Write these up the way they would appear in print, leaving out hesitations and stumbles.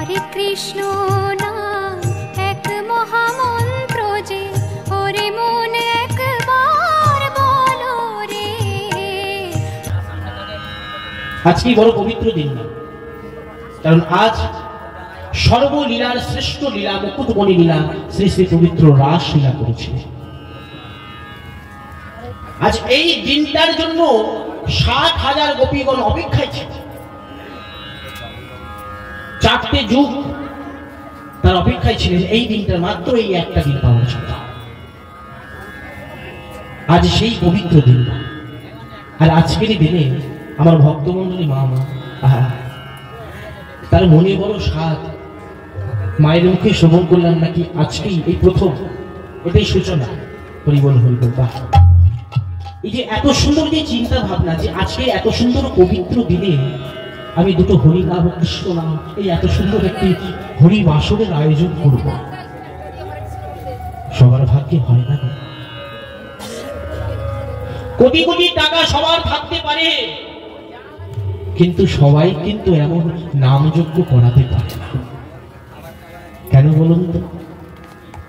হরে কৃষ্ণ নাম এক মহামন্ত্র যে, ওরে মন একবার বলো রে। আজকে বড় পবিত্র দিন, কারণ আজ সর্বলীলার শ্রেষ্ঠ লীলা মুকুটমণি লীলা শ্রী শ্রী পবিত্র রাস লীলা করেছে। আজ এই দিনটার জন্য 60,000 গোপীগণ অপেক্ষায় ছিল। 4টে যুগ তার অপেক্ষায় ছিলেন এই দিনটার, মাত্র এই একটা দিন পাওয়ার জন্য। আজ সেই পবিত্র দিন, আর আজকের দিনে আমার ভক্তমন্ডলী মা তার মনে বড় স্বাদ। মায়ের মুখে শ্রবণ করলাম নাকি আজকেই এই প্রথম, এটাই সূচনা। হরিবল হরিবল। এই যে এত সুন্দর যে চিন্তা ভাবনা, যে আজকে এত সুন্দর পবিত্র দিনে আমি দুটো হরি নাম কৃষ্ণ নাম, এই এত সুন্দর একটি হরি বাসরের আয়োজন করব, সবার ভাগ্যে হয় না। কোটি কোটি টাকা সবার থাকতে পারে, কিন্তু সবাই কিন্তু এমন নামযজ্ঞ করাতে পারে না। কেন বলুন তো?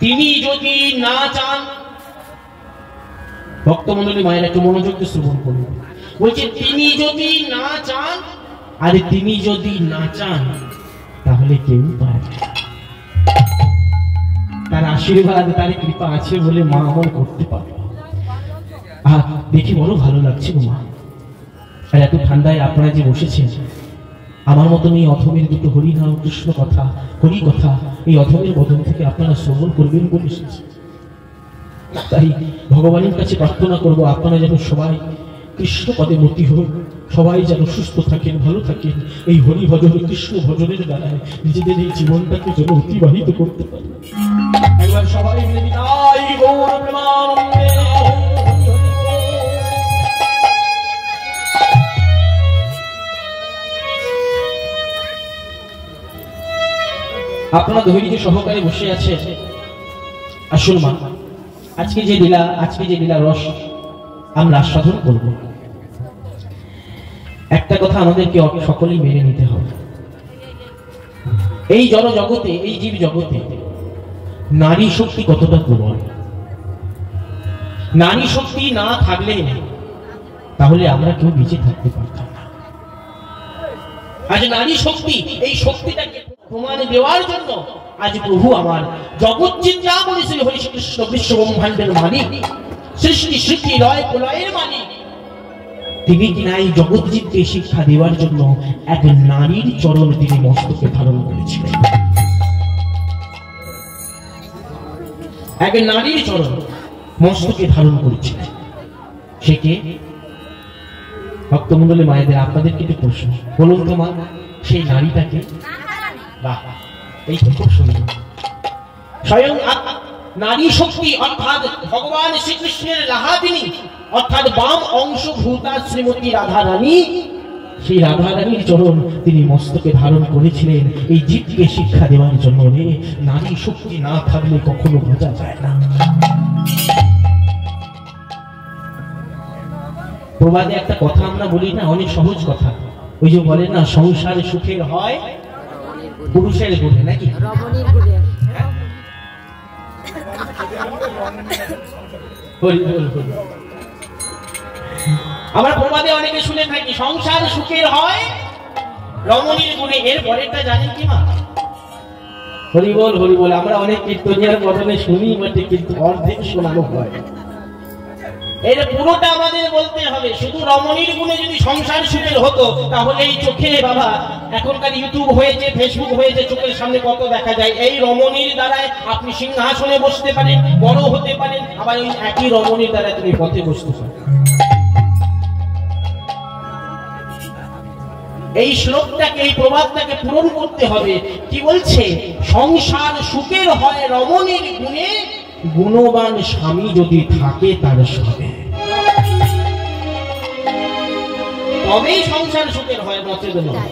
তিনি যদি না চান, ভক্তমন্ডলী মায়ের একটু মনোযোগ দিয়ে শ্রবণ করুন। বলছে তিনি যদি না চান, আর তিনি যদি না চান তাহলে কেউ পারে না। তার আশীর্বাদ, তার কৃপা আছে বলে মা আমল করতে পারে। দেখি বড় ভালো লাগছে মা। আর এত ঠান্ডায় আপনারা যে বসেছেন, আমার মতন এই অধমের দুটো হরি নাম কৃষ্ণ কথা, হরি কথা এই অধমের বদন থেকে আপনারা শ্রবণ করবেন বলে এসেছে। তাই ভগবানের কাছে প্রার্থনা করব, আপনারা যেন সবাই কৃষ্ণ পদে মতি হোক, সবাই যেন সুস্থ থাকেন, ভালো থাকেন, এই হরি ভজন কৃষ্ণ ভজনের দ্বারায় নিজেদের এই জীবনটাকে যেন অতিবাহিত করতে পারে। একবার সবাই মিলে নিতাই গৌর প্রেমানন্দে। আপনারা ধৈর্য সহকারে বসে আছে। আসুন মা, আজকে যে লীলা রস আমরা আস্বাদন করব। একটা কথা আমাদেরকে সকলেই মেনে নিতে হবে, এই জড় জগতে, এই জীব জগতে নারী শক্তি কতটা প্রবল। নারী শক্তি না থাকলে তাহলে আমরা কেউ বেঁচে থাকতে পারতাম না। আজ নারী শক্তি, এই শক্তিটাকে প্রমাণ দেওয়ার জন্য আজ প্রভু আমার জগৎ চিন্তামণি শ্রী হরি কৃষ্ণ বিশ্ব ব্রহ্মাণ্ডের মালিক, সৃষ্টি সৃষ্টি লয় প্রলয়ের মালিক, তিনি কিনা এই জগৎজীবকে শিক্ষা দেওয়ার জন্য এক নারীর চরণ তিনি মস্তকে ধারণ করেছিলেন। এক নারীর চরণ মস্তকে ধারণ করেছিলেন। সে কে? ভক্তমন্ডলী মায়েদের আপনাদের কিছু প্রশ্ন, বলুন তো মা, সেই নারীটাকে? বাহ, এই তো খুব সুন্দর। স্বয়ং নারী শক্তি অর্থাৎ ভগবান শ্রীকৃষ্ণের লাহাদিনী, অর্থাৎ বাম অংশভূতা শ্রীমতী রাধা রানী, সেই রাধা রানীর চরণ তিনি মস্তকে ধারণ করেছিলেন এই জীবকে শিক্ষা দেওয়ার জন্য। নারী শক্তি না থাকলে কখনো বোঝা যায় না। প্রবাদে একটা কথা আমরা বলি না, অনেক সহজ কথা, ওই যে বলে না, সংসার সুখের হয় পুরুষের গুণে, নাকি? আমরা প্রবাদে অনেকে শুনে থাকি সংসার সুখের হয় রমণীর গুণে। এর পরেরটা জানেন কি মা? হরিবল হরিবল। আমরা অনেক কীর্তনিয়ার বদলে শুনি বটে, কিন্তু অর্ধেক শোনানো হয়। এর পুরোটা আমাদের বলতে হবে। শুধু রমণীর গুণে যদি সংসার সুখের হতো, তাহলে এই চোখে বাবা, এখনকার ইউটিউব হয়েছে, ফেসবুক হয়েছে, চোখের সামনে কত দেখা যায়। এই রমণীর দ্বারায় আপনি সিংহাসনে বসতে পারেন, বড় হতে পারেন, আবার ওই একই রমণীর দ্বারা তুমি পথে বসতে পারেন। এই শ্লোকটাকে, এই প্রবাদটাকে পূরণ করতে হবে। কি বলছে? সংসার সুখের হয় রমণীর গুণে, গুণবান স্বামী যদি থাকে তার সাথে, তবেই সংসার সুখের হয়, নচেত নয়।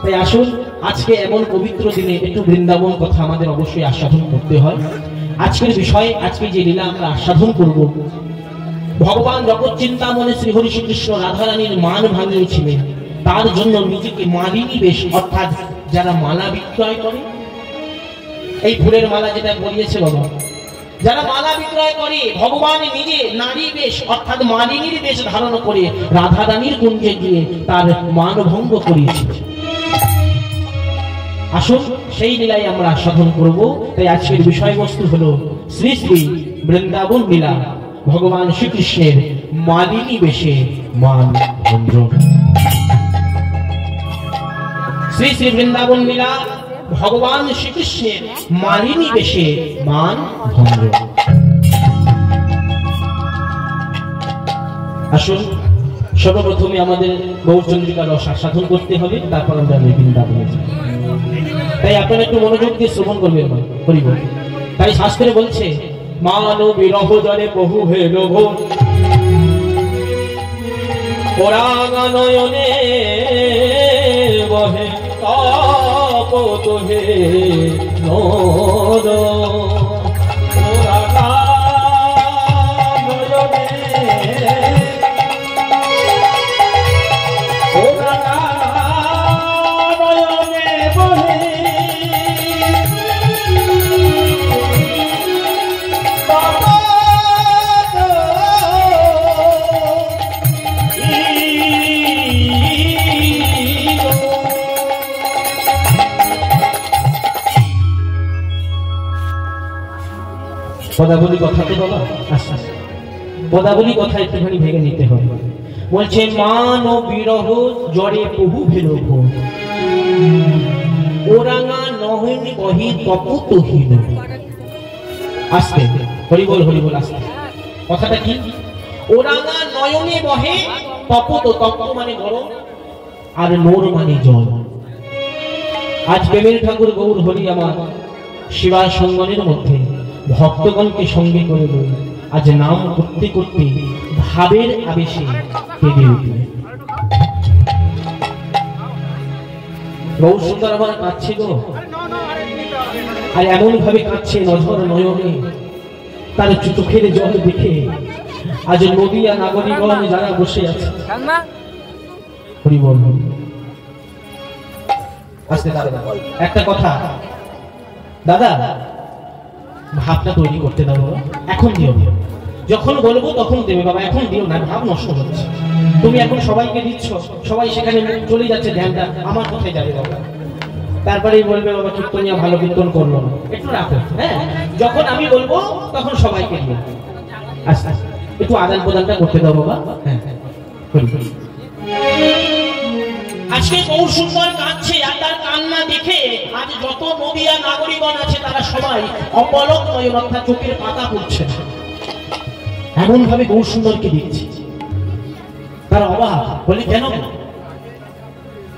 তাই আসুন, আজকে এমন পবিত্র দিনে একটু বৃন্দাবন কথা আমাদের অবশ্যই আস্বাদন করতে হয়। আজকের বিষয়, আজকে যে লীলা আমরা আস্বাদন করব, ভগবান জগৎ চিন্তামণি শ্রী হরি কৃষ্ণ রাধারানীর মান ভাঙিয়েছিলেন তার জন্য নিজেকে মালিনী বেশ, অর্থাৎ যারা মালা বিক্রয় করে, এই ফুলের মালা যেটা বলিয়েছে বাবা, যারা মালা বিক্রয় করে, ভগবান নিজে নারী বেশ অর্থাৎ মালিনীর বেশ ধারণ করে রাধা রানীর কুঞ্জে গিয়ে তার মানভঙ্গ করিয়েছে। আসুন সেই লীলায় আমরা সাধন করব। তাই আজকের বিষয়বস্তু হলো শ্রী শ্রী বৃন্দাবন লীলা, ভগবান শ্রীকৃষ্ণের মালিনী বেশে মান ভঞ্জ। শ্রী শ্রী বৃন্দাবন লীলা, ভগবান শ্রীকৃষ্ণের মালিনী বেশে মান ভঞ্জ। আসুন সর্বপ্রথমে আমাদের গৌরচন্দ্রিকার রস সাধন করতে হবে, তারপর আমরা বৃন্দাবনে যাব। তাই আপনারা একটু মনোযোগ দিয়ে শ্রবণ করবেন। হরি বল। তাই শাস্ত্রে বলছে মানব বিরহ জলে বহু হে লোভ, পরাগানয়নে বহে তাপ তোহে নদ, পদাবলী কথা তো বাবা, আচ্ছা পদাবলী কথা একটুখানি ভেঙে নিতে হবে। বলছে মান ও বিরহ জ্বরে বহু ভেলভ, ওরাঙা নহীন বহি তপতহীন। আস্তে হরিবল হরিবল আস্তে। কথাটা কি? ওরাঙা নয়নে বহে তপত, তপ্ত মানে গরম, আর নোর মানে জল। আজ প্রেমের ঠাকুর গৌর হরি আমার শিবায় সঙ্গনের মধ্যে ভক্তগণকে সঙ্গে করে বই আজ নাম করতে করতে ভাবের আবেশে কেঁদে উঠবে। গৌর সুন্দর আমার কাঁদছে গো, আর এমন ভাবে কাঁদছে নজর নয়নে, তার চোখের জল দেখে আজ নদিয়া নাগরিকগণ যারা বসে আছে। হরি বল। আস্তে দাদা একটা কথা, দাদা ভাবটা তৈরি করতে দাও, এখন দিও, যখন বলবো তখন দেবে বাবা, এখন দিও না, ভাব নষ্ট হচ্ছে। তুমি এখন সবাইকে দিচ্ছ, সবাই সেখানে চলে যাচ্ছে, ধ্যানটা আমার কোথায় যাবে বাবা? তারপরেই বলবে বাবা কীর্তনিয়া ভালো কীর্তন করলো না, একটু রাখো। হ্যাঁ, যখন আমি বলবো তখন সবাইকে দিও। আচ্ছা একটু আদান প্রদানটা করতে দাও বাবা। হ্যাঁ আজকে গৌর সুন্দর কাঁদছে, আর তার কান্না দেখে আজ যত নদিয়া নাগরিকগণ আছে তারা সবাই অপলক নয়, অর্থাৎ চোখের পাতা পড়ছে, এমন ভাবে গৌর সুন্দরকে দেখছে। তারা অবাক, বলি কেন?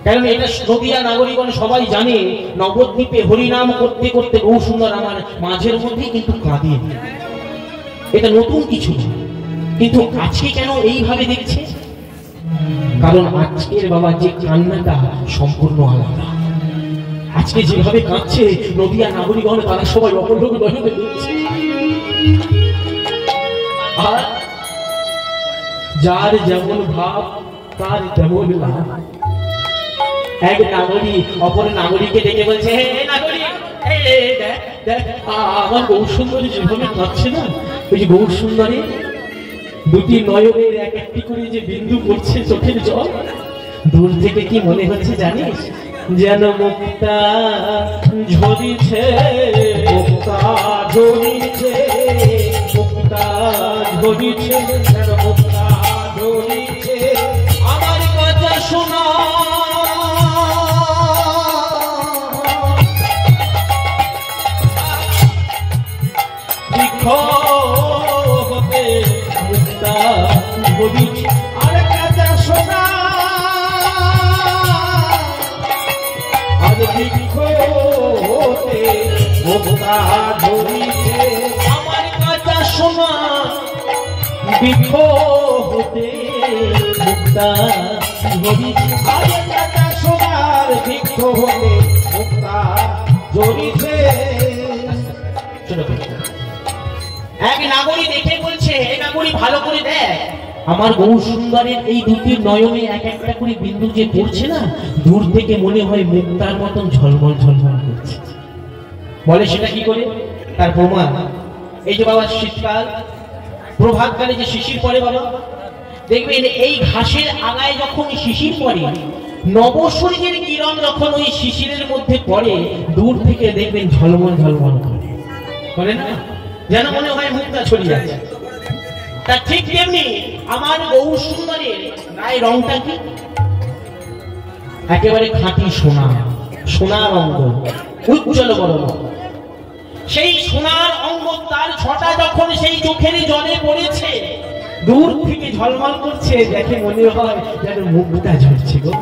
কারণ এটা নদিয়া নাগরিকগণ সবাই জানে নবদ্বীপে হরিনাম করতে করতে গৌর সুন্দর আমার মাঝের মধ্যে কিন্তু কাঁদে। এটা নতুন কিছু, কিন্তু আজকে কেন এইভাবে দেখছে? কারণ আজকের বাবা যে কান্নাটা সম্পূর্ণ আলাদা। আজকে যেভাবে কাঁদছে নদিয়া নাগরিকগণ তারা সবাই অপলক নয়নে দেখছে। আর যার যেমন ভাব তার তেমন লাভ। এক নাগরিক অপর নাগরিককে ডেকে বলছে, হে নাগরিক, আমার গৌর সুন্দরী যেভাবে কাঁদছে না, ওই যে গৌর সুন্দরী দুটি নয়নের এক একটি করে যে বিন্দু পড়ছে চোখের জল, দূর থেকে কি মনে হচ্ছে জানিস? যেন মুক্তা ঝরিছে, মুক্তা ঝরিছে, মুক্তা ঝরিছে, যেন মুক্তা ঝরিছে। আমার কথা শোনা হতে মুক্তা ঝরিছে, আর কথা শোনা আজ বৃক্ষ হতে মুক্তা ঝরিছে। আমার কথা শোনা বৃক্ষ হতে মুক্তা ঝরিছে, আর কথা শোনার বৃক্ষ হতে মুক্তা ঝরিছে। এক নাগরী দেখে বলছে, হে নাগরী ভালো করে দেখ, আমার গৌর সুন্দরের এই দুটি নয়নে এক একটা করে বিন্দু যে পড়ছে না, দূর থেকে মনে হয় মুক্তার মতন ঝলমল ঝলমল করছে। বলে সেটা কি করে? তার প্রমাণ এই যে বাবা, শীতকাল প্রভাতকালে যে শিশির পড়ে বাবা, দেখবেন এই ঘাসের আগায় যখন শিশির পড়ে, নবসূর্যের কিরণ যখন ওই শিশিরের মধ্যে পড়ে, দূর থেকে দেখবেন ঝলমল ঝলমল করে না, যেন মনে হয় মুক্তা ছড়িয়ে আছে। তা ঠিক তেমনি আমার গৌর সুন্দরের গায়ের রংটা কি? একেবারে খাঁটি সোনা, সোনার অঙ্গ, উজ্জ্বল বর্ণ। সেই সোনার অঙ্গ তার ছটা যখন সেই চোখের জলে পড়েছে, দূর থেকে ঝলমল করছে, দেখে মনে হয় যেন মুক্তা ঝরছে গো।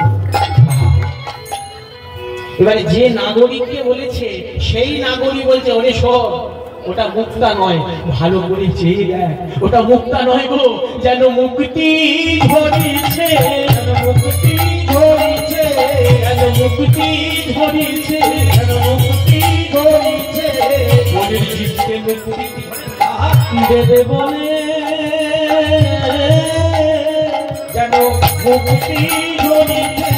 এবারে যে নাগরিককে বলেছে, সেই নাগরিক বলছে, ওরে শোন, ওটা মুক্তা নয়, ভালো করে চেয়ে দেখ, ওটা মুক্তা নয় গো, যেন মুক্তি ঝরিছে, যেন মুক্তি ঝরিছে, যেন মুক্তি ঝরিছে, যেন মুক্তি ঝরিছে, মনের চিত্তে মুক্তি দেবে বলে, যেন মুক্তি ঝরিছে,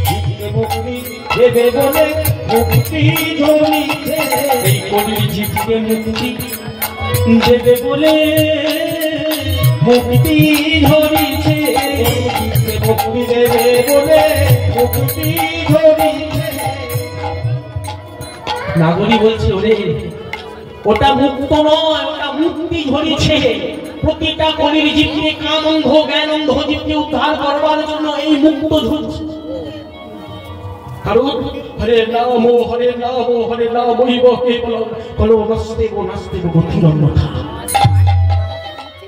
চিত্তে মুক্তি দেবে বলে, মুক্তি ঝরিছে, এই কলির জীবকে মুক্তি দেবে বলে, মুক্তি ঝরিছে, মুক্তি দেবে বলে, মুক্তি ঝরিছে। নাগরী বলছে, ওরে ওটা মুক্ত নয়, ওটা মুক্তি ঝরিছে। প্রতিটা কলির জীবকে, কামন্ধ জ্ঞানন্ধ জীবকে উদ্ধার করবার জন্য এই মুক্ত ঝরছে। কারণ হরে নাম হরে নাম হরে নাম হইব কেবলম, কলো নস্তে গো নাস্তে গো গতির অন্যথা।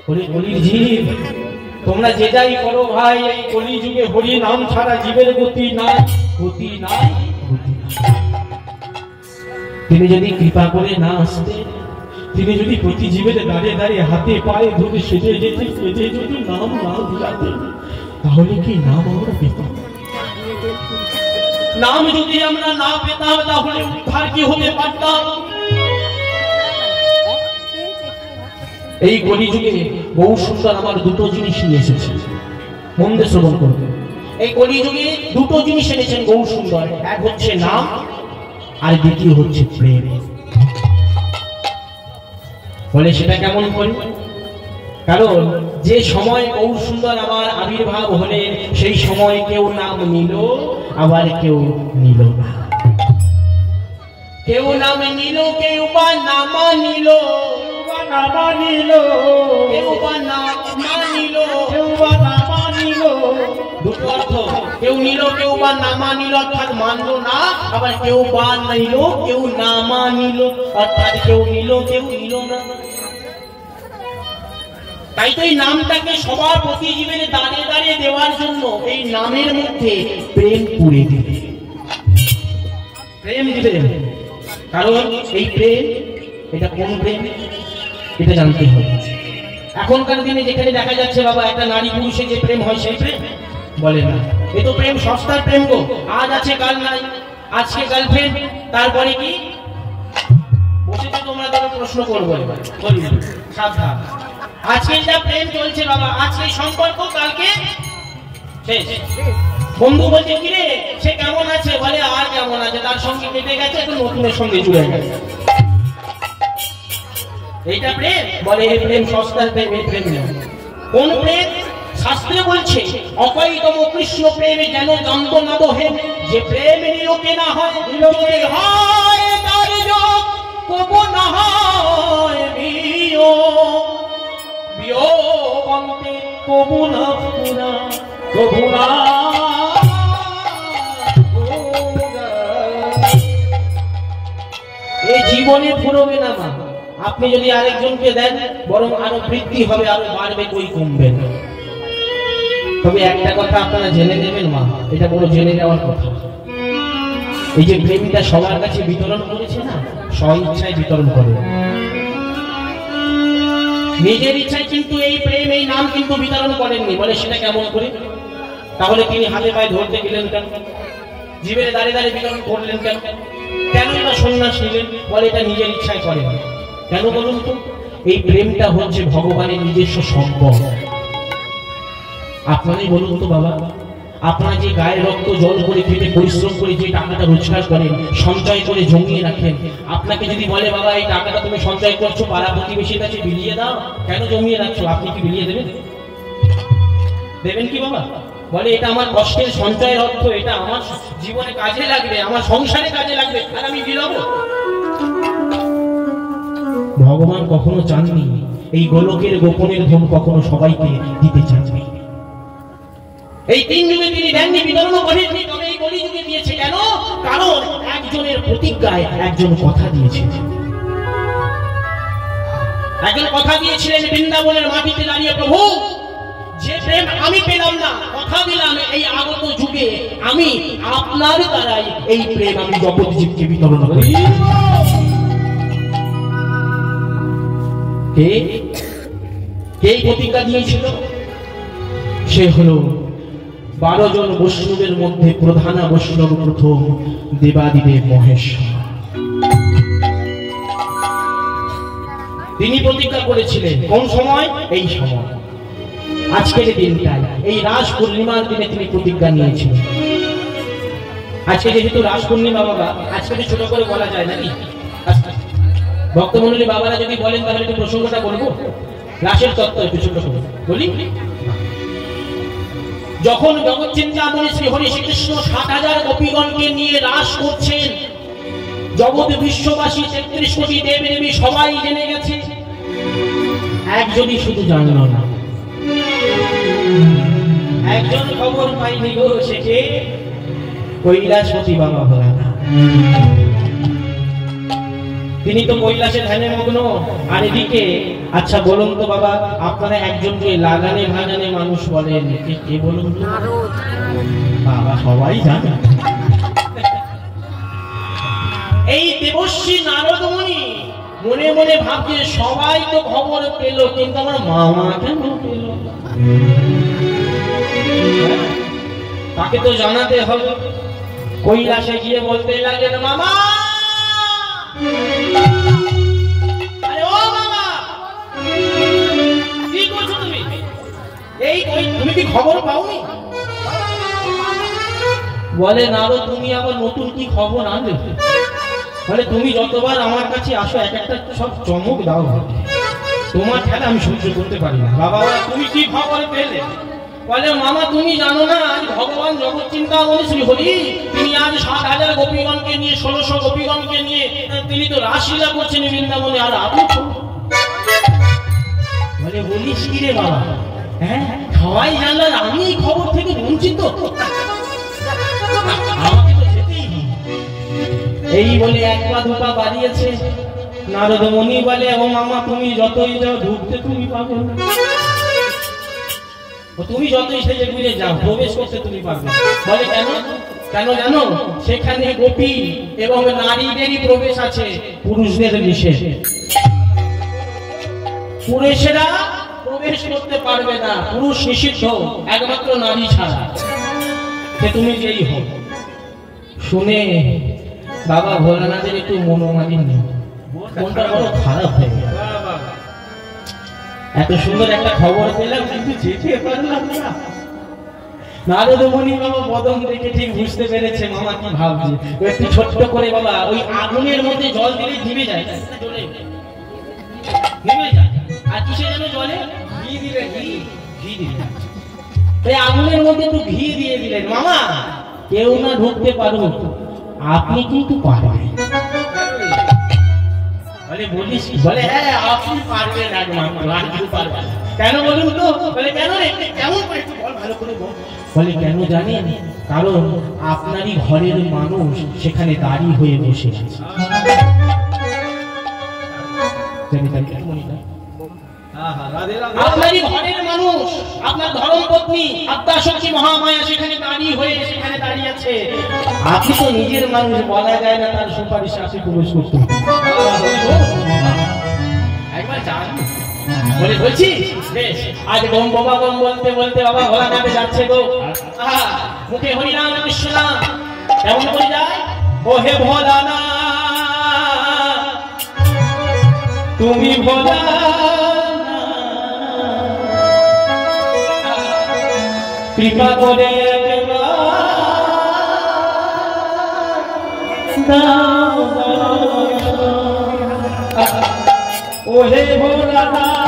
ওরে কলির জীব, তোমরা যে যাই করো ভাই, এই কলি যুগে হরি নাম ছাড়া জীবের গতি নাই, গতি নাই, গতি নাই। তিনি যদি কৃপা করে না আসতে, তিনি যদি প্রতি জীবের দাঁড়িয়ে দাঁড়িয়ে হাতে পায়ে ধরে সেজে যেতে, সেজে যদি নাম না দিলাতেন, তাহলে কি নাম আমরা পেতাম? নাম যদি আমরা না পেতাম, তাহলে উদ্ধার কি হতে পারতাম? এই কলিযুগে বহু সুন্দর আমার দুটো জিনিস নিয়ে এসেছে, মন দিয়ে শ্রবণ করবে। এই কলিযুগে দুটো জিনিস এনেছেন বহু সুন্দর, এক হচ্ছে নাম, আর দ্বিতীয় হচ্ছে প্রেম। বলে সেটা কেমন করে? কারণ যে সময় গৌর সুন্দর আমার আবির্ভাব হলেন, সেই সময় কেউ নাম নিল, আবার কেউ নিল না। কেউ নাম নিল, কেউ বা নামা নিল, নামা নিল, কেউ বা নামা নিল, কেউ বা নামা নিল। দুটো অর্থ, কেউ নিল, কেউ বা নামা নিল, অর্থাৎ মানলো না, আবার কেউ বা নিল, কেউ নামা নিল, অর্থাৎ কেউ নিল, কেউ নিল না। তাই তো এই নামটাকে সবার প্রতি জীবের দাঁড়িয়ে দাঁড়িয়ে দেওয়ার জন্য এই নামের মধ্যে প্রেম পুরে দিবে, প্রেম দিবে। কারণ এই প্রেম, এটা কোন প্রেম এটা জানতে হবে। এখনকার দিনে যেখানে দেখা যাচ্ছে বাবা, একটা নারী পুরুষে যে প্রেম হয়, সেই প্রেম বলে না। এ তো প্রেম সস্তার প্রেম গো, আজ আছে কাল নাই, আজকে গার্লফ্রেন্ড, তারপরে কি বসেছে তোমরা তারা প্রশ্ন করবো, এবার সাবধান। আজকে যা প্রেম চলছে বাবা, আজকে সম্পর্ক, কালকে শেষ। বন্ধু বলছে কি রে সে কেমন আছে, বলে আর কেমন আছে, তার সঙ্গে কেটে গেছে, এখন নতুনের সঙ্গে জুড়ে গেছে। এইটা প্রেম? বলে এই প্রেম সস্তার প্রেম, এই প্রেম নেই। কোন প্রেম? শাস্ত্রে বলছে অকৈতম কৃষ্ণ প্রেমে যেন যন্ত্রণা দোহে, যে প্রেম নিলোকে না হয়, নিলোকে হয় তার যোগ, কবু না হয় বিয়োগ, বিয়োগন্তে কবু না পুরা, কবু না। এই জীবনে ফুরবে না মা, আপনি যদি আরেকজনকে দেন বরং আরো বৃদ্ধি হবে, আরো বাড়বে, কই কমবে না। তবে একটা কথা আপনারা জেনে নেবেন মা, এটা বড় জেনে নেওয়ার কথা, এই যে প্রেমটা সবার কাছে বিতরণ করেছে না, স্ব ইচ্ছায় বিতরণ করে, নিজের ইচ্ছায় কিন্তু এই প্রেম, এই নাম কিন্তু বিতরণ করেননি। বলে সেটা কেমন করে? তাহলে তিনি হাতে পায়ে ধরতে গেলেন কেন? জীবের দাঁড়িয়ে দাঁড়িয়ে বিতরণ করলেন কেন? কেনই বা সন্ন্যাস নিলেন? বলে এটা নিজের ইচ্ছায় করেন। কেন বলুন তো? এই প্রেমটা হচ্ছে ভগবানের নিজস্ব সম্পদ। আপনারাই বলুন তো বাবা, আপনারা যে গায়ের রক্ত জল করে খেটে পরিশ্রম করে যে টাকাটা রোজগার করেন, সঞ্চয় করে জমিয়ে রাখেন, আপনাকে যদি বলে বাবা এই টাকাটা তুমি সঞ্চয় করছো পাড়া প্রতিবেশীর কাছে বিলিয়ে দাও, কেন জমিয়ে রাখছো, আপনি কি বিলিয়ে দেবেন? দেবেন কি বাবা? বলে এটা আমার কষ্টের সঞ্চয়ের অর্থ, এটা আমার জীবনে কাজে লাগবে, আমার সংসারে কাজে লাগবে, আর আমি বিলাবো? ভগবান কখনো চাননি এই গোলকের গোপনের ধন কখনো সবাইকে দিতে চাননি। এই 3 যুগে তিনি দেননি, বিতরণ করেননি, তবে এই কলি যুগে দিয়েছে। কেন? কারণ একজনের প্রতিজ্ঞায় একজন কথা দিয়েছেন। একজন কথা দিয়েছিলেন বৃন্দাবনের মাটিতে দাঁড়িয়ে, প্রভু যে প্রেম আমি পেলাম না, কথা দিলাম এই আগত যুগে আমি আপনার দ্বারাই এই প্রেম আমি জগৎজীবকে বিতরণ করি। কে প্রতিজ্ঞা দিয়েছিল? সে হলো 12 জন বৈষ্ণবের মধ্যে প্রধান বৈষ্ণব প্রথম দেবাদিদেব মহেশ্বর। তিনি প্রতিজ্ঞা করেছিলেন কোন সময়? এই সময়, আজকের দিনটাই, এই রাস পূর্ণিমার দিনে তিনি প্রতিজ্ঞা নিয়েছিলেন। আজকে যেহেতু রাস পূর্ণিমা বাবা, আজকে তো ছোট করে বলা যায় নাকি? ভক্তমণ্ডলী বাবারা যদি বলেন তাহলে একটু প্রসঙ্গটা বলবো, রাসের তত্ত্ব একটু ছোট করে বলি। যখন জগৎ চিন্তামণি শ্রী হরি শ্রীকৃষ্ণ 60,000 গোপীগণকে নিয়ে রাস করছেন, জগৎ বিশ্ববাসী 33 কোটি দেব দেবী সবাই জেনে গেছে, একজনই শুধু জানল না। একজন খবর পাইনি গো, সে কে? কৈলাসপতি বাবা ভোলানাথ। তিনি তো কৈলাসে ধ্যানে মগ্ন। আর এদিকে আচ্ছা বলুন তো বাবা, আপনারা একজনকে লাগানে ভাগানে মানুষ বলেন, কে বলুন তো? বাবা সবাই জানে। এই দেবশ্রী নারদ মুনি মনে মনে ভাবছে সবাই তো খবর পেল, কিন্তু আমার মামা কেন পেল? তাকে তো জানাতে হবে। কৈলাসে গিয়ে বলতে লাগলেন, মামা, আরে ও মামা, কি করছো তুমি? তুমি কি খবর পাওনি? বলে নারদ, তুমি আবার নতুন কি খবর আনলে? বলে তুমি যতবার আমার কাছে আসো এক একটা সব চমক দাও, তোমার খেলা আমি সহ্য করতে পারি না। বাবা তুমি কি খবর পেলে? বলে মামা তুমি জানো না, আজ ভগবান জগৎ চিন্তামণি শ্রী হরি তিনি আজ 7,000 গোপীগণকে নিয়ে 1600 গোপীগণকে নিয়ে তিনি তো রাসলীলা করছেন বৃন্দাবনে। আর আপনি বলে বলিস কি রে বাবা? হ্যাঁ সবাই জানলেন, আমি এই খবর থেকে বঞ্চিত, আমাকে তো যেতেই হবে। এই বলে 1 পা 2 পা বাড়িয়েছে। নারদ মুনি বলে, ও মামা তুমি যতই যাও ঢুকতে তুমি পাবে না, তুমি যতই সেজে গুজে যাও প্রবেশ করতে তুমি পারবে। বলে কেন? কেন জানো? সেখানে গোপী এবং নারীদেরই প্রবেশ আছে, পুরুষদের নিষেধ। পুরুষেরা প্রবেশ করতে পারবে না, পুরুষ নিষিদ্ধ, একমাত্র নারী ছাড়া, সে তুমি যেই হোক। শুনে বাবা ভোলানাথের একটু মনোমালিন্য, মনটা বড় খারাপ হয়ে গেল। এত সুন্দর একটা খবর পেলাম কিন্তু যেতে পারলাম না। নারদ মুনি বাবা বদন দেখে ঠিক বুঝতে পেরেছে মামা কি ভাবছে। একটু ছোট্ট করে বাবা ওই আগুনের মধ্যে জল দিলে নিভে যায়, নিভে যায়। আর কিসে যেন জলে ঘি দিলে, ঘি দিলে, এই আগুনের মধ্যে একটু ঘি দিয়ে দিলেন। মামা কেউ না ঢুকতে পারুক, আপনি কিন্তু পারবেন। বলে বলিস? বলে হ্যাঁ আপনি পারবেন, একমাত্র আর কেউ পারবেন। কেন বলুন তো? বলে কেন রে, কেমন করে একটু বল, ভালো করে বল। বলে কেন জানেন? কারণ আপনারই ঘরের মানুষ সেখানে দাঁড়িয়ে হয়ে বসে আছে। আপনারই ঘরের মানুষ, আপনার ধর্মপত্নী আদ্যাশক্তি মহামায়া সেখানে দাঁড়িয়ে হয়ে সেখানে দাঁড়িয়ে আছে। আপনি তো নিজের মানুষ, বলা যায় না তার সুপারিশে আপনি প্রবেশ করতে। একবার যান বলে বলছি বেশ, আজ গম বাবা গম বলতে বলতে বাবা ভোলানাথে যাচ্ছে গো। মুখে হরিনাম কৃষ্ণ নাম কেমন করে যায়? ও হে ভোলানাথ তুমি ভোলা কৃপা করে ওহে ভোলানাথ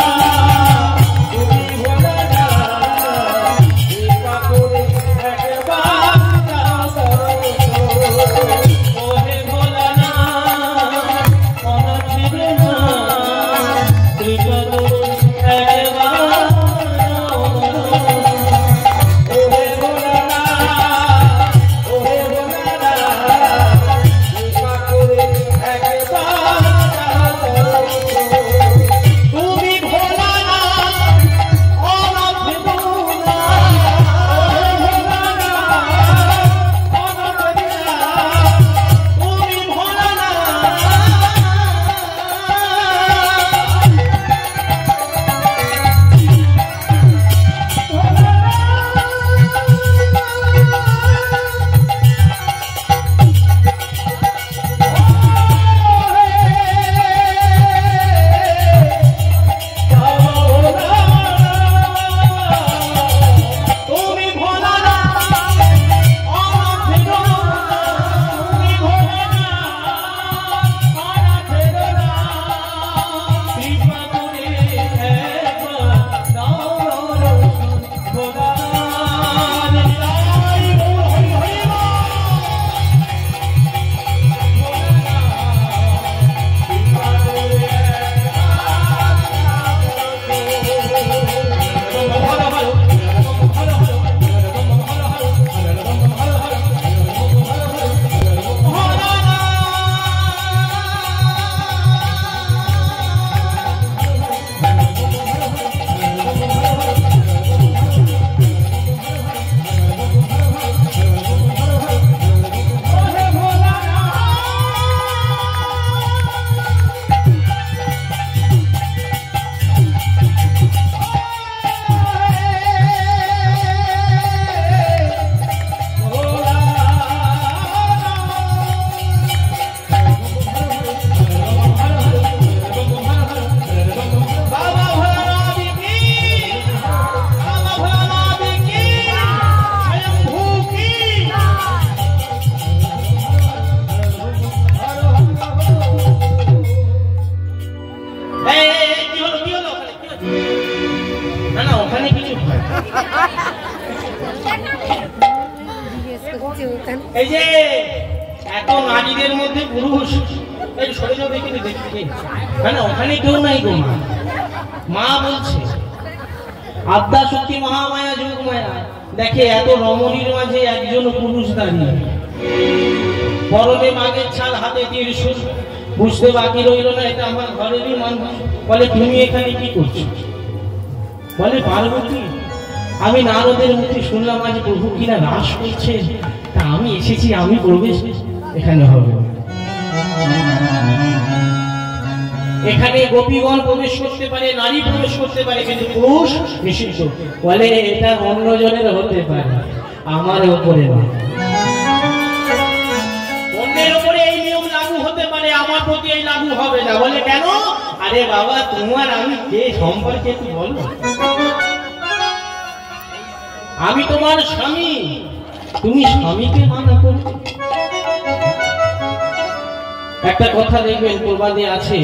এই যে এত নারীদের মধ্যে পুরুষ এই শরীর দেখে দেখতে না ওখানে কেউ নাই গো মা বলছে আদ্যা শক্তি মহামায়া যোগমায়া দেখে এত রমণীর মাঝে একজন পুরুষ দাঁড়িয়ে পরনে মাগের ছাল হাতে ত্রিশূল বুঝতে বাকি রইল না এটা আমার ঘরেরই মানুষ বলে তুমি এখানে কি করছো বলে পার্বতী আমি নারদের মুখে শুনলাম আজ প্রভু কিনা রাস করছে তা আমি এসেছি আমি প্রবেশ এখানে হবে এখানে গোপীগণ প্রবেশ করতে পারে নারী প্রবেশ করতে পারে কিন্তু পুরুষ নিষিদ্ধ বলে এটা অন্যজনের হতে পারে আমার উপরে না অন্যের উপরে এই নিয়ম লাগু হতে পারে আমার প্রতি এই লাগু হবে না বলে কেন আরে বাবা তোমার আমি কে সম্পর্কে কি বলো আমি তোমার স্বামী তুমি স্বামীকে মানা করবে একটা কথা দেখবেন প্রবাদে আছে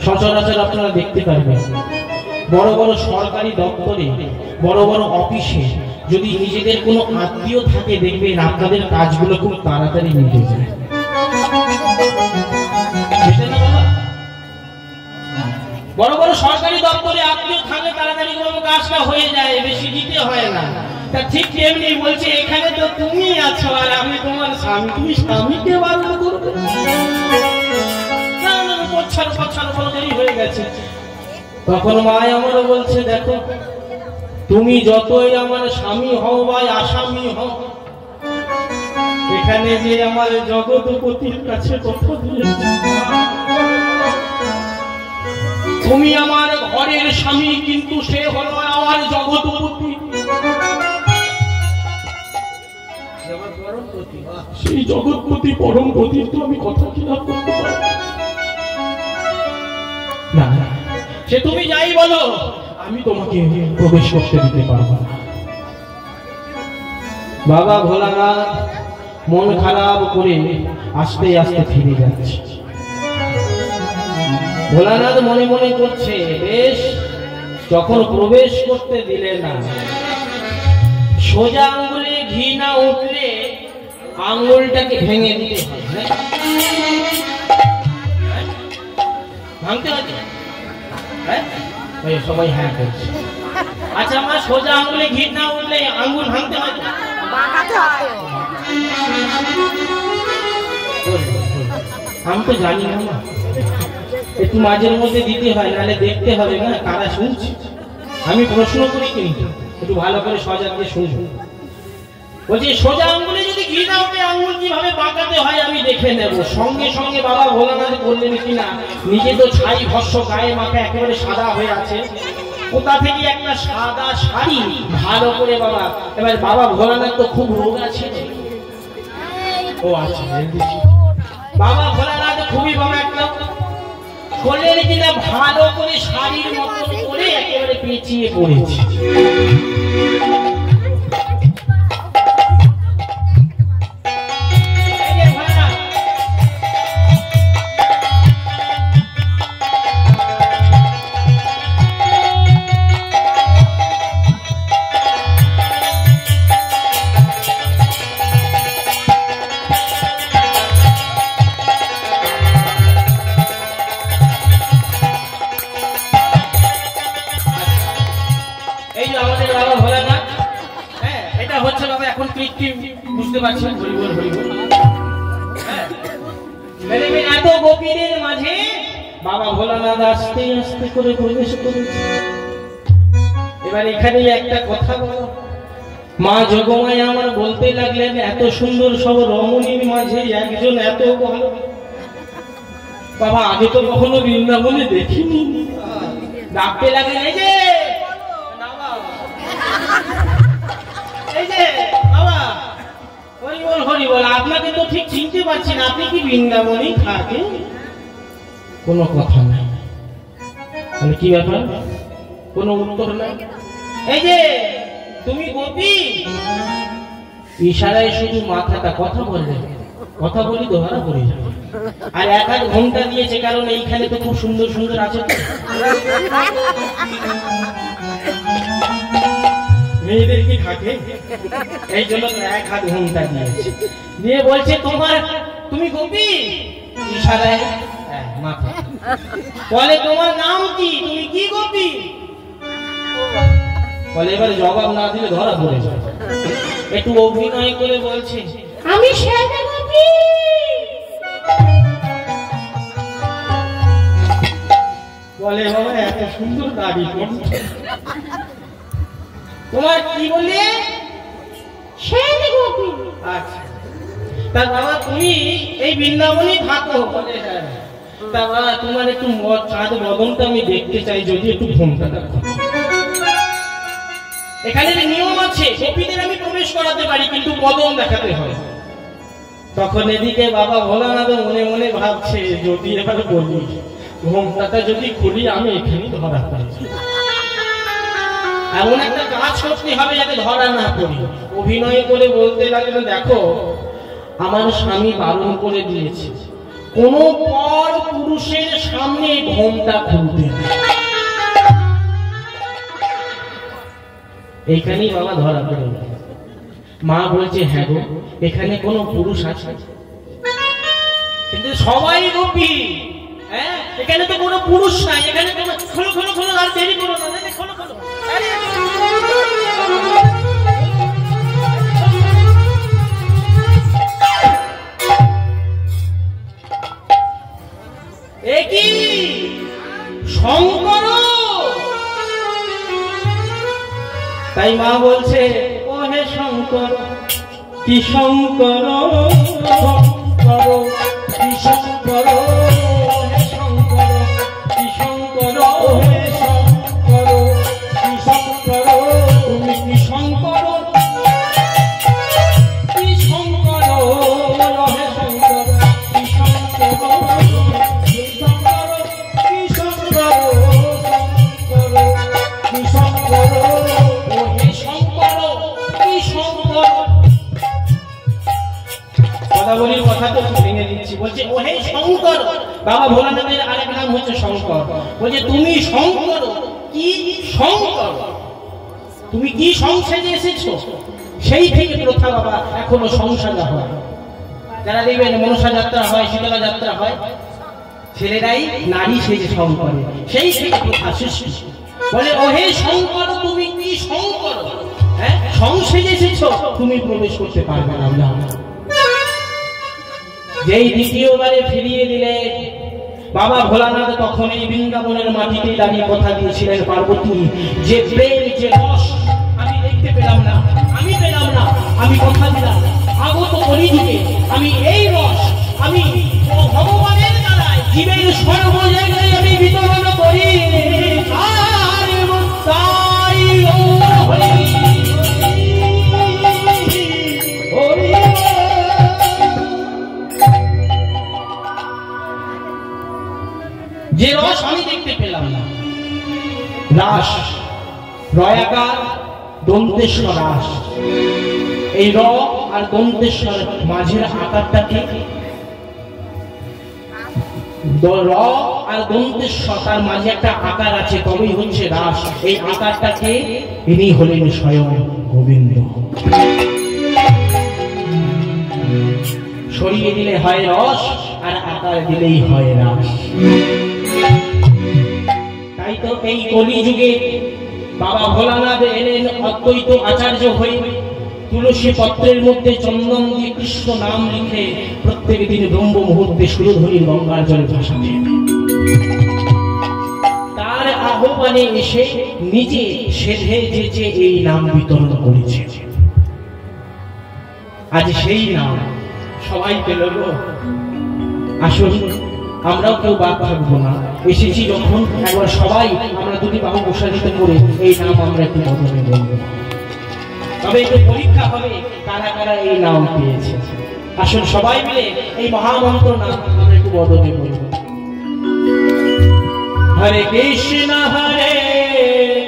সচরাচর আপনারা দেখতে পারবেন বড় বড় সরকারি দপ্তরে বড় বড় অফিসে যদি নিজেদের কোনো আত্মীয় থাকে দেখবেন আপনাদের কাজগুলো খুব তাড়াতাড়ি মিটে যায় বড় বড় সরকারি দপ্তরে আত্মীয় থাকলে তাড়াতাড়ি কোনো কাজটা হয়ে যায় বেশি দিতে হয় না তা ঠিক তেমনি বলছে এখানে তো তুমি আছো আর আমি তোমার স্বামী তুমি স্বামীকে বারণ করবে দেরি হয়ে গেছে তখন মা আমারও বলছে দেখো তুমি যতই আমার স্বামী হও বা আসামি হও এখানে যে আমার জগৎপতির কাছে কথা দিয়েছে তুমি আমার ঘরের স্বামী কিন্তু সে হলো আমার জগৎপতি সেই জগৎপতি পরম পতির তো আমি কথা খিলাপ করতে পারি না সে তুমি যাই বলো আমি তোমাকে প্রবেশ করতে দিতে পারবো না বাবা ভোলানাথ মন খারাপ করে আস্তে আস্তে ফিরে যাচ্ছে। ভোলানাথ মনে মনে করছে, বেশ, যখন প্রবেশ করতে দিলে না, সোজা আঙ্গুলে ঘি না উঠলে আঙ্গুলটাকে ভেঙে দিতে হবে, ভাঙতে হবে। সবাই হ্যাঁ করছে। আচ্ছা, আমার সোজা আঙ্গুলে ঘি না উঠলে আঙ্গুল ভাঙতে হবে, আমি তো জানি না, একটু মাঝের মধ্যে দিতে হয়, নাহলে দেখতে হবে না কারা শুনছে। আমি প্রশ্ন করি কিন্তু একটু ভালো করে সজাগ দিয়ে শুনবো। বলছি, সোজা আঙ্গুলে যদি ঘি না উঠে আঙ্গুল কিভাবে বাঁকাতে হয় আমি দেখে নেব। সঙ্গে সঙ্গে বাবা ভোলানাথ বললেন কিনা, নিজে তো ছাই ভস্য গায়ে মাখা একেবারে সাদা হয়ে আছে, কোথা থেকে একটা সাদা শাড়ি ভালো করে বাবা, এবার বাবা ভোলানাথ তো খুব রোগ আছে। ও আচ্ছা, বাবা ভোলানাথ খুবই বাবা একটা খোলের কিনা ভালো করে শাড়ির মতো করে একেবারে পেঁচিয়ে পড়েছে। বুঝতে পারছেন, হরিবল হরিবল। এত গোপীদের মাঝে বাবা ভোলানাথ আস্তে আস্তে করে প্রবেশ করেছে। এবার এখানে একটা কথা বলো, মা যোগমায় আমার বলতে লাগলেন, এত সুন্দর সব রমণীর মাঝে একজন এত ভালো বাবা, আগে তো কখনো বৃন্দাবনে দেখিনি। ডাকতে লাগলেন, এই যে এই যে বাবা হরিবল হরিবল, আপনাকে তো ঠিক চিনতে পারছি না, আপনি কি বৃন্দাবনে থাকেন? কোনো কথা নাই। তাহলে কি ব্যাপার? কোনো উত্তর নাই। এই যে তুমি গোপী, ইশারায় শুধু মাথাটা কথা বললে, কথা বলি ধরা পড়ে যাবে। আর এক আধ ঘন্টা দিয়েছে, কারণ এইখানে তো খুব সুন্দর সুন্দর আছে, মেয়েদের কি থাকে, এই জন্য এক আধ ঘন্টা দিয়েছে। দিয়ে বলছে, তুমি গোপী, ইশারায় মাথা বলে, তোমার নাম কি, তুমি কি গোপী? বলে, এবারে জবাব না দিলে ধরা পড়ে যাবে। একটু অভিনয় করে বলছে, আমি শ্যামা গোপী। বলে, বাবা এত সুন্দর দাড়ি, তোমার কি বলে? শ্যামা গোপী। আচ্ছা, তা বাবা তুমি এই বৃন্দাবনে থাকো? বলে, হ্যাঁ। তা বাবা তোমার একটু চাঁদ বদনটা আমি দেখতে চাই, যদি একটু ঘুমটা দেখো। এখানে নিয়ম আছে, গোপীদের আমি প্রবেশ করাতে পারি, কিন্তু বদন দেখাতে হয়। তখন এদিকে বাবা ভোলানাথ মনে মনে ভাবছে, যদি এবার বলি ঘুমটাটা যদি খুলি আমি এখানেই ধরা পাই, এমন একটা কাজ করতে হবে যাতে ধরা না পড়ি। অভিনয় করে বলতে লাগলো, দেখো আমার স্বামী বারণ করে দিয়েছে, কোন পর পুরুষের সামনে ঘোমটা খুলতে। এইখানেই বাবা ধরা পড়ে গেল। মা বলছে, হ্যাঁ গো, এখানে কোন পুরুষ আছে? কিন্তু সবাই গোপী, হ্যাঁ, এখানে তো কোনো পুরুষ নাই। এখানে খোলো খোলো খোলো, আর দেরি করো না, খোলো খোলো। একই শঙ্কর। তাই মা বলছে, ও হে শঙ্কর, কি শঙ্কর, শঙ্কর কি শঙ্কর, হে শঙ্কর কি শঙ্কর, হে শঙ্কর কি শঙ্কর, তুমি কি শঙ্কর, কি শঙ্কর, হে শঙ্কর কি শঙ্কর, কি শঙ্কর কি শঙ্কর, শঙ্কর কি শঙ্কর, হে শঙ্কর কি শঙ্কর, কথাটা ভেঙে দিচ্ছি। বলছে ও হে শঙ্কর, বাবা ভোলানাথের আরেক নাম হচ্ছে শঙ্কর। বলছে তুমি শঙ্কর, কি শঙ্কর, তুমি কি সংসারে এসেছো? সেই থেকে প্রথা বাবা এখনো সংসার হয়। যারা দেখবেন মনসা যাত্রা হয়, শীতলা যাত্রা হয়, ছেলেরাই নারী সেজে শঙ্করে, সেই থেকে প্রথা সৃষ্টি। বলে ও হে শঙ্কর, তুমি কি শঙ্কর, হ্যাঁ সংসারে এসেছো, তুমি প্রবেশ করতে পারবে না। যেই দ্বিতীয়বারে ফিরিয়ে দিলেন বাবা ভোলানাথ, তখন এই বৃন্দাবনের মাটিতে দাঁড়িয়ে কথা দিয়েছিলেন পার্বতী, যে প্রেম যে রস আমি দেখতে পেলাম না, আমি পেলাম না, আমি কথা দিলাম আগত কলিযুগে আমি এই রস আমি ভগবানের দ্বারায় জীবের সর্ব জায়গায় আমি বিতরণ করি। যে রস আমি দেখতে পেলাম না, রাস রয়াকার দন্তেশ্বর রাস, এই র আর দন্তেশ্বর মাঝের আকারটাকে, র আর দন্তেশ্বর তার মাঝে একটা আকার আছে, তবেই হচ্ছে রাস। এই আকারটাকে ইনি হলেন স্বয়ং গোবিন্দ। সরিয়ে দিলে হয় রস, আর আকার দিলেই হয় রাস। তাই তো এই কলিযুগে বাবা ভোলানাথ এলেন অদ্বৈত আচার্য হয়ে, তুলসী পত্রের মধ্যে চন্দন দিয়ে কৃষ্ণ নাম লিখে প্রত্যেক দিন ব্রহ্ম মুহূর্তে সুরধুরী গঙ্গার জলে ভাসাতেন। তার আহ্বানে এসে নিজে সেধে যেচে এই নাম বিতরণ করেছে। আজ সেই নাম সবাই পেল গো। আসুন আমরাও কেউ বাদ থাকবো না, এসেছি যখন একবার সবাই আমরা দুটি বাহু প্রসারিত করে এই নাম আমরা একটু বদলে বলবো। তবে একটু পরীক্ষা হবে কারা কারা এই নাম পেয়েছে। আসুন সবাই মিলে এই মহামন্ত্র নাম আমরা একটু বদলে বলবো। হরে কৃষ্ণ হরে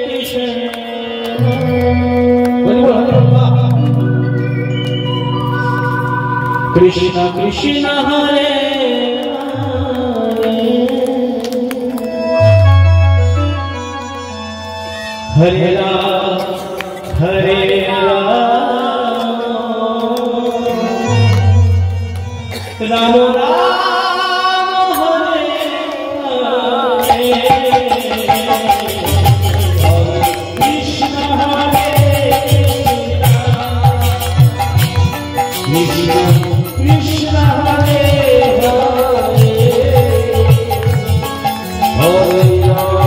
কৃষ্ণ, কৃষ্ণ কৃষ্ণ হরে হরে রাম হরে রাম রাম রাম হরে হরে, কৃষ্ণ হরে কৃষ্ণ কৃষ্ণ হরে হরে, হরে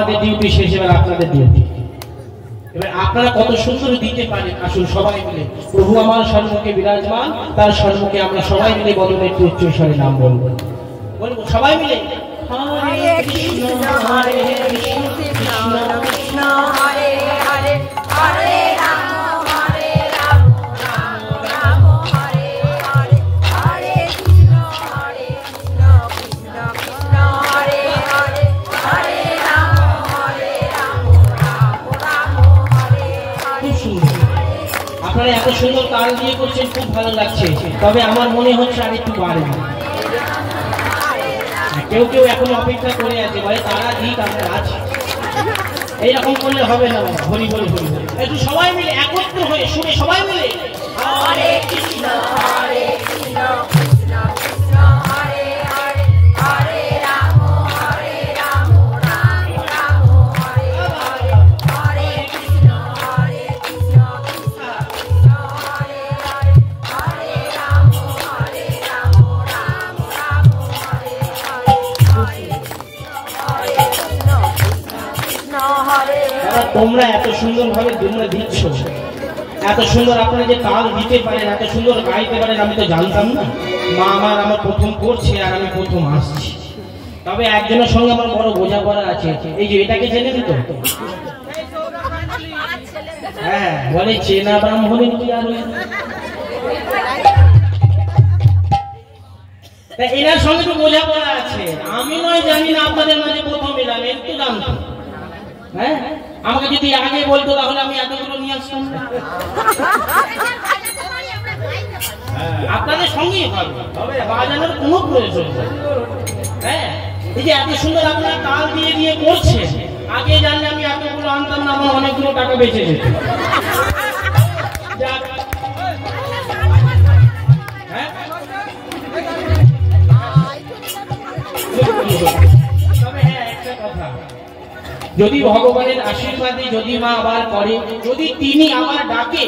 আমাদের ডিউটি শেষ, এবার আপনাদের ডিউটি। এবার আপনারা কত সুন্দর দিতে পারেন, আসুন সবাই মিলে প্রভু আমার সম্মুখে বিরাজমান, তার সম্মুখে আমরা সবাই মিলে বলুন একটু উচ্চ স্বরে নাম বলবো, বলবো সবাই মিলে হরে কৃষ্ণ হরে কৃষ্ণ কৃষ্ণ কৃষ্ণ হরে হরে, হরে রাম হরে রাম রাম রাম হরে হরে, হরে কৃষ্ণ হরে কৃষ্ণ কৃষ্ণ কৃষ্ণ হরে হরে, হরে রাম হরে রাম রাম রাম হরে হরে। আপনারা এত সুন্দর তাল দিয়ে করছেন, খুব ভালো লাগছে, তবে আমার মনে হচ্ছে আর একটু বাড়বে। কেউ কেউ এখন অপেক্ষা করে আছে, বলে তারা দিক আমরা আছি, এইরকম করলে হবে না। হরি বল হরি বল, একটু সবাই মিলে একত্র হয়ে শুনে সবাই মিলে হরে কৃষ্ণ হরে কৃষ্ণ কৃষ্ণ কৃষ্ণ হরে হরে, হরে রাম হরে রাম রাম রাম হরে হরে, হরে কৃষ্ণ হরে কৃষ্ণ কৃষ্ণ কৃষ্ণ হরে হরে, হরে রাম হরে রাম রাম রাম হরে হরে, হরে কৃষ্ণ কৃষ্ণ হরে হরে। তোমরা এত সুন্দর ভাবে তোমরা দিচ্ছ, এত সুন্দর আপনারা যে তাল দিতে পারেন, এত সুন্দর গাইতে পারেন, আমি তো জানতাম না। মা আমার প্রথম করছে আর আমি প্রথম আসছি, তবে একজনের সঙ্গে আমার বড় বোঝাপড়া আছে। এই যে এটাকে চেনেন তো? হ্যাঁ, বলে চেনা ব্রাহ্মণের কি আর এনার সঙ্গে তো বোঝাপড়া আছে। আমি নয় জানি না, আপনাদের মাঝে প্রথম এলাম, একটু জানতো। হ্যাঁ, আমাকে যদি আগে বলতো তাহলে আমি এতগুলো নিয়ে আসতাম না। আপনাদের সঙ্গেই হবে, তবে বাজানোর কোনো প্রয়োজন নেই। হ্যাঁ, এই যে এত সুন্দর আপনারা তাল দিয়ে দিয়ে করছে, আগে জানলে আমি এতগুলো আনতাম না, আমার অনেকগুলো টাকা বেঁচে যেত। হ্যাঁ, তবে হ্যাঁ একটা কথা, যদি ভগবানের আশীর্বাদে যদি মা আবার করে, যদি তিনি আবার ডাকে,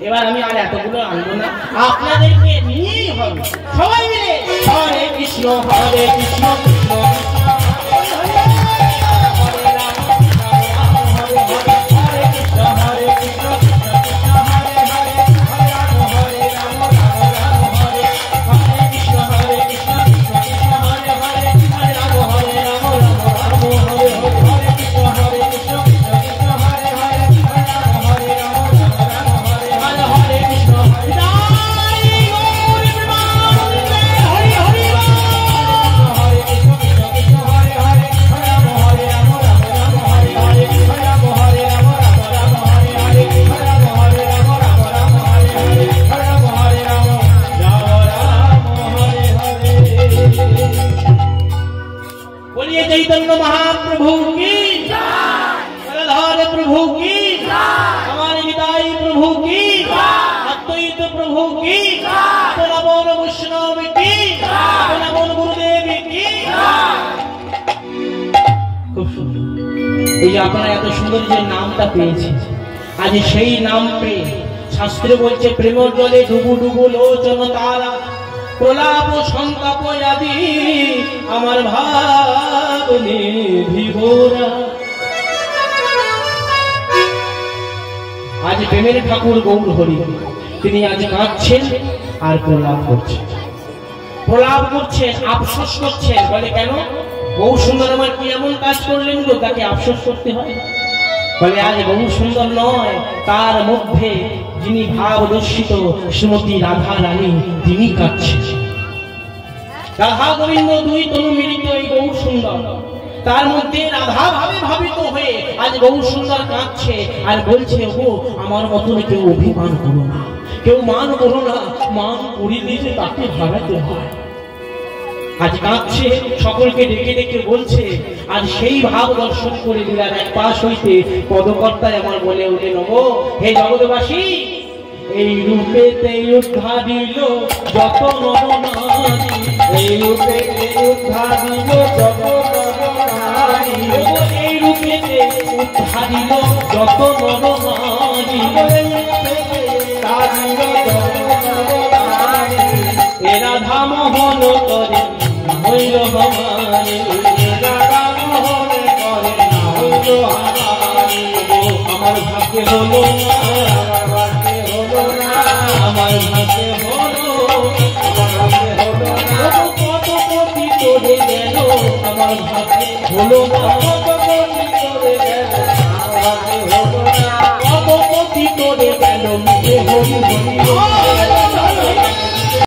এবার আমি আর এতগুলো আনবো না, আপনাদেরকে নিয়েই হবে। সবাই মিলে হরে কৃষ্ণ হরে কৃষ্ণ কৃষ্ণ चैतन्य महाप्रभु की जय, प्रभु की जय, हमारे निताई प्रभु की जय, अद्वैत प्रभु की जय, बोल वैष्णव की जय, बोल गुरुदेव की जय। खूब सुंदर, এই যে আপনারা এত সুন্দর যে নামটা পেয়েছেন, আজ সেই নাম পেয়ে শাস্ত্রে বলছে প্রেমের জলে ডুবু ডুবু লোচন তারা, প্রলাপ সন্তাপ আদি আমার ভাবনে ভিভোরা। আজ প্রেমের ঠাকুর গৌর হরি তিনি আজ কাঁদছেন আর প্রলাপ করছেন, প্রলাপ করছেন, আফসোস করছেন। বলে কেন? বহু সুন্দর আমার কি এমন কাজ করলেন গো, তাকে আফসোস করতে হয়? বলে আজ বহু সুন্দর নয়, তার মধ্যে যিনি ভাব দর্শিত শ্রীমতী রাধা রানী তিনি কাঁদছেন। রাধা গোবিন্দ দুই তনু মিলিত এই গৌর সুন্দর, তার মধ্যে রাধা ভাবে ভাবিত হয়ে আজ গৌর সুন্দর কাঁদছে আর বলছে ও আমার মতন কেউ অভিমান করো না, কেউ মান করো না, মান করিলে যে তাকে হারাতে হয়। আজ কাঁদছে, সকলকে ডেকে ডেকে বলছে, আর সেই ভাব দর্শন করে দিলাম এক পাশ হইতে পদকর্তায় আমার বলে ওঠে নগো হে জগৎবাসী, এই রূপেতে উদ্ধার দিল যত নরনারী, এই রূপেতে উদ্ধার দিল যত নরনারী, এই রূপেতে উদ্ধার দিল যত নরনারী, এরা ধাম হল করে হইল ভবানী, এরা ধাম হল করে হলো না, আমার ভাগ্যে হলো, কত কোটি চলে গেল আমার ভাগ্যে হলো না, কত কোটি চলে গেল মুখে হরি হরি